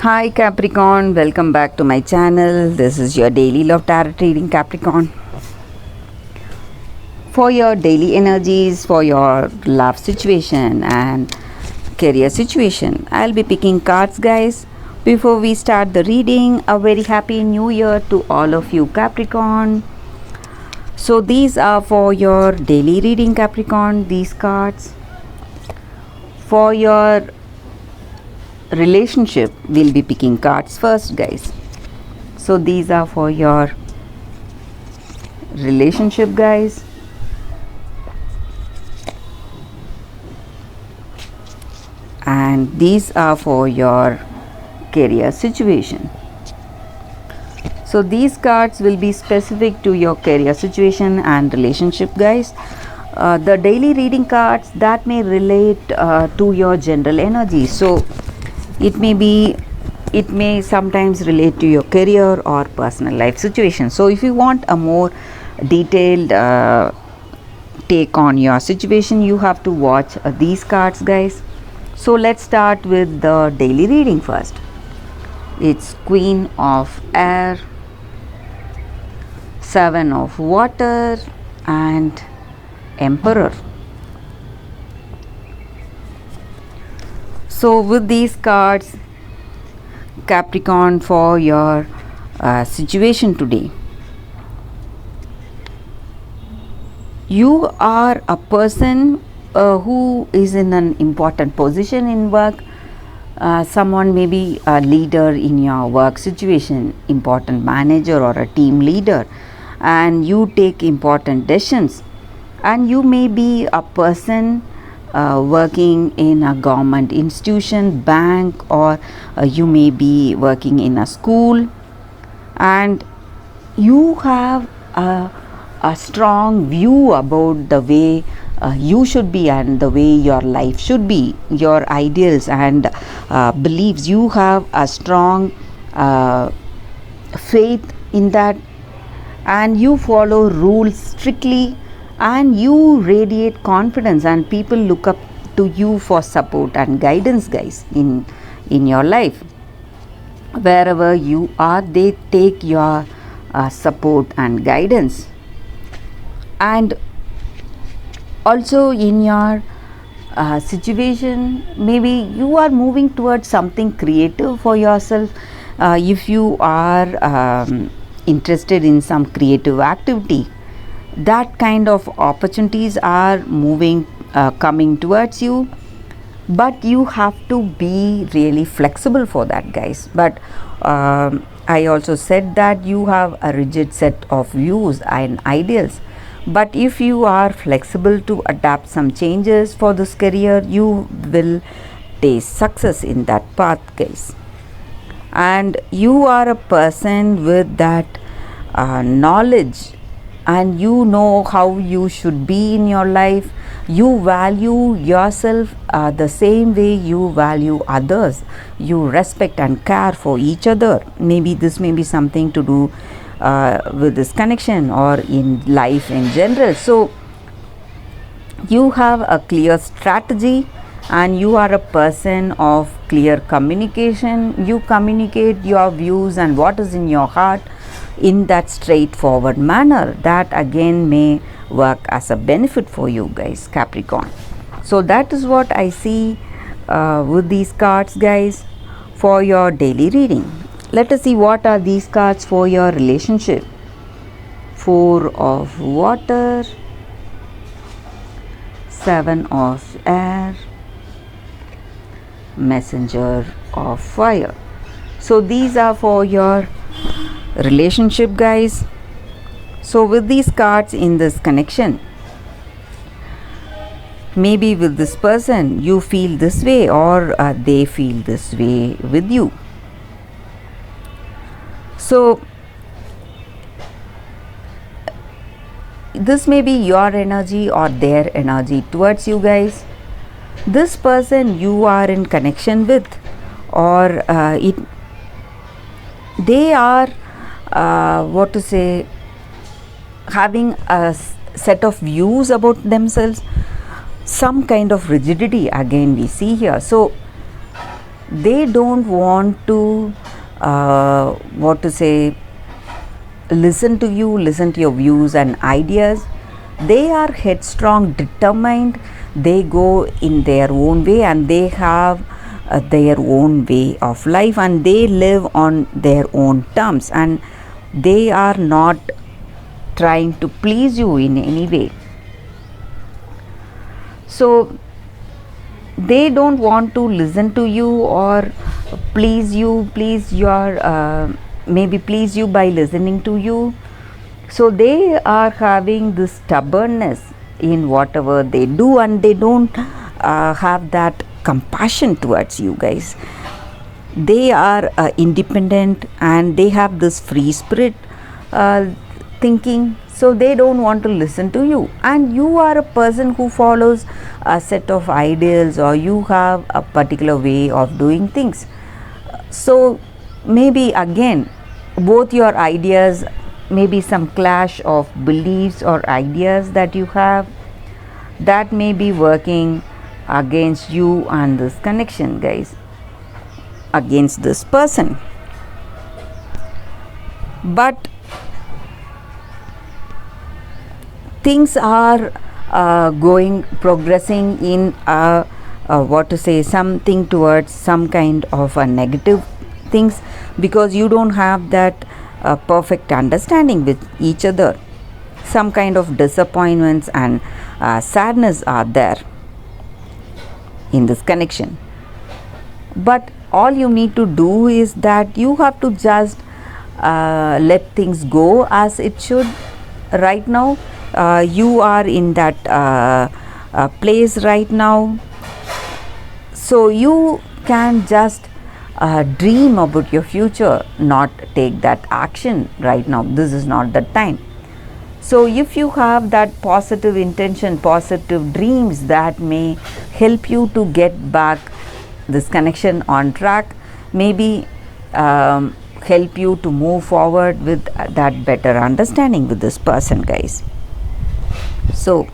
Hi Capricorn, welcome back to my channel. This is your daily love tarot reading, Capricorn. For your daily energies, for your love situation and career situation, I'll be picking cards, guys. Before we start the reading, a very happy new year to all of you, Capricorn. So these are for your daily reading, Capricorn, these cards. For your relationship, we'll be picking cards first, guys. So these are for your relationship, guys. And these are for your career situation. So these cards will be specific to your career situation and relationship, guys. The daily reading cards that may relate to your general energy. So it may sometimes relate to your career or personal life situation. So if you want a more detailed take on your situation, you have to watch these cards, guys. So let's start with the daily reading first. It's Queen of Air, Seven of Water and Emperor. So with these cards, Capricorn, for your situation today, you are a person who is in an important position in work. Someone may be a leader in your work situation, important manager or a team leader, and you take important decisions. And you may be a person working in a government institution, bank, or you may be working in a school, and you have a strong view about the way you should be and the way your life should be, your ideals and beliefs. You have a strong faith in that, and you follow rules strictly, and you radiate confidence, and people look up to you for support and guidance, guys, in your life. Wherever you are, they take your support and guidance. And also in your situation, maybe you are moving towards something creative for yourself. If you are interested in some creative activity, that kind of opportunities are coming towards you, but you have to be really flexible for that, guys. But I also said that you have a rigid set of views and ideals, but if you are flexible to adapt some changes for this career, you will taste success in that path, guys. And you are a person with that knowledge, and you know how you should be in your life. You value yourself the same way you value others. You respect and care for each other. Maybe this may be something to do with this connection or in life in general. So you have a clear strategy, and you are a person of clear communication. You communicate your views and what is in your heart in that straightforward manner. That again may work as a benefit for you, guys, Capricorn. So that is what I see with these cards, guys, for your daily reading. Let us see what are these cards for your relationship. Four of Water, Seven of Air, Messenger of Fire. So these are for your relationship, guys. So with these cards in this connection, maybe with this person you feel this way, or they feel this way with you. So this may be your energy or their energy towards you, guys. This person you are in connection with, or they are having a set of views about themselves, some kind of rigidity again we see here. So They don't want to what to say, listen to you, listen to your views and ideas. They are headstrong, determined. They go in their own way, and they have their own way of life, and they live on their own terms, and they are not trying to please you in any way. So they don't want to listen to you or please you, please your maybe please you by listening to you. So they are having this stubbornness in whatever they do, and they don't have that compassion towards you guys. They are independent, and they have this free spirit thinking, so they don't want to listen to you. And you are a person who follows a set of ideals, or you have a particular way of doing things. So maybe again, both your ideas, maybe some clash of beliefs or ideas that you have, that may be working against you and this connection, guys, against this person. But things are progressing in what to say, something towards some kind of a negative things, because you don't have that perfect understanding with each other. Some kind of disappointments and sadness are there in this connection. But all you need to do is that you have to just let things go as it should. Right now you are in that place right now, so you can just dream about your future, not take that action right now. This is not the time. So if you have that positive intention, positive dreams, that may help you to get back this connection on track, maybe help you to move forward with that better understanding with this person, guys. So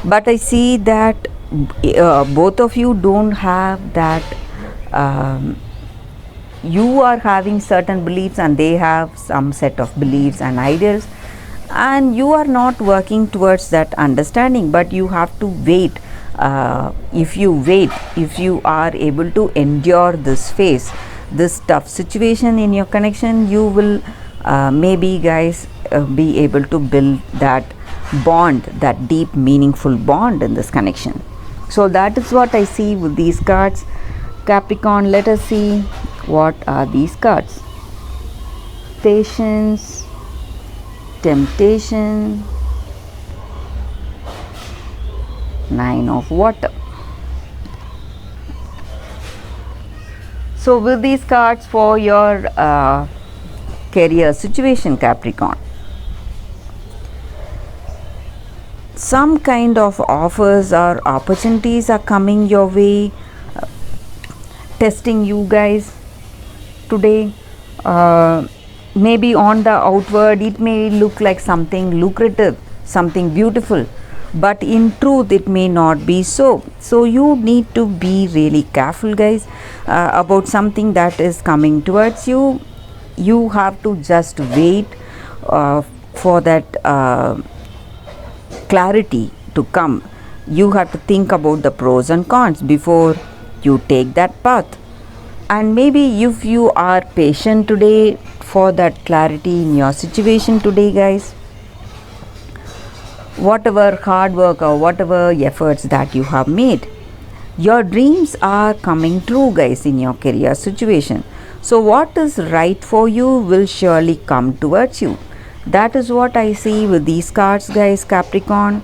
but I see that both of you don't have that you are having certain beliefs, and they have some set of beliefs and ideas, and you are not working towards that understanding. But you have to wait. If you are able to endure this phase, this tough situation in your connection, you will maybe, guys, be able to build that bond, that deep meaningful bond in this connection. So that is what I see with these cards, Capricorn. Let us see what are these cards. Patience, temptation, Nine of Water. So with these cards for your career situation, Capricorn, some kind of offers or opportunities are coming your way, testing you guys today. Maybe on the outward it may look like something lucrative, something beautiful, but in truth it may not be so. So you need to be really careful, guys, about something that is coming towards you. You have to just wait for that clarity to come. You have to think about the pros and cons before you take that path. And maybe if you are patient today for that clarity in your situation today, guys, whatever hard work or whatever efforts that you have made, your dreams are coming true, guys, in your career situation. So what is right for you will surely come towards you. That is what I see with these cards, guys, Capricorn,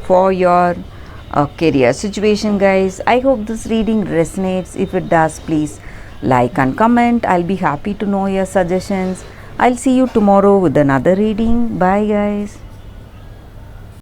for your career situation, guys. I hope this reading resonates. If it does, please like and comment. I'll be happy to know your suggestions. I'll see you tomorrow with another reading. Bye, guys.